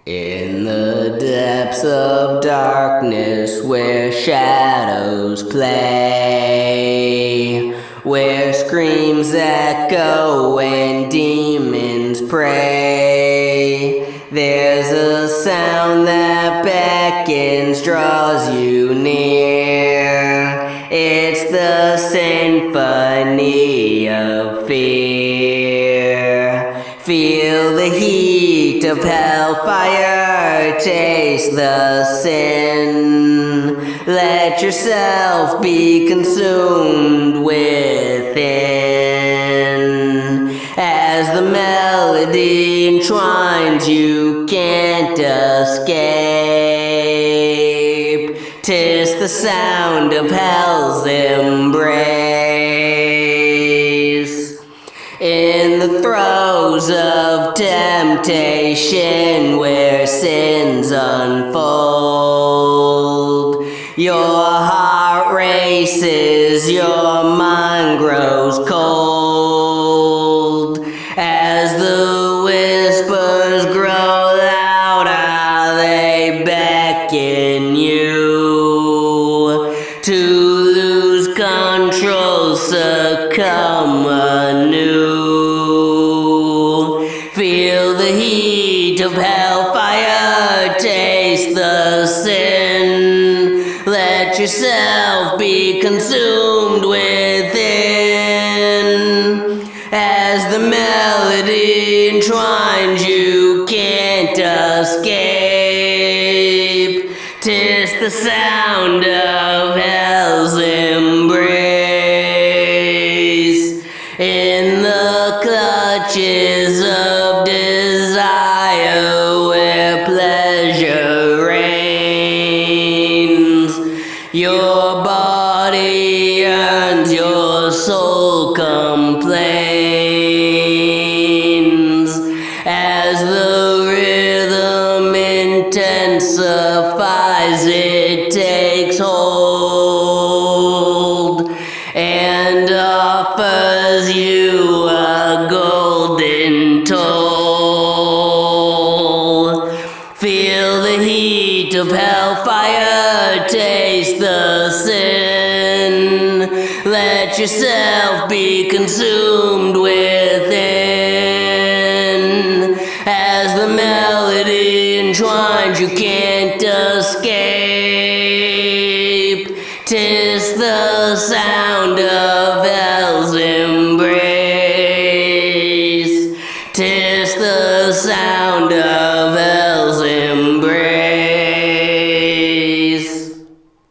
In the depths of darkness where shadows play, where screams echo and demons pray, there's a sound that beckons, draws you near. It's the symphony of fear. Feel the heat of hellfire, taste the sin. Let yourself be consumed within. As the melody entwines, you can't escape. 'Tis the sound of hell's embrace. In the throes of temptation where sins unfold, your heart races, your mind grows cold. As the whispers grow louder, they beckon you to lose control, succumb anew. Feel the heat of hellfire, taste the sin. Let yourself be consumed within. As the melody entwines, you can't escape. 'Tis the sound of hell's embrace. In the clutches of desire where pleasure reigns, your body yearns, your soul complains. As the rhythm intensifies, it takes hold and offers you a golden toll. Feel the heat of hellfire, taste the sin. Let yourself be consumed within. As the melody entwines, you can't escape. 'Tis the sound of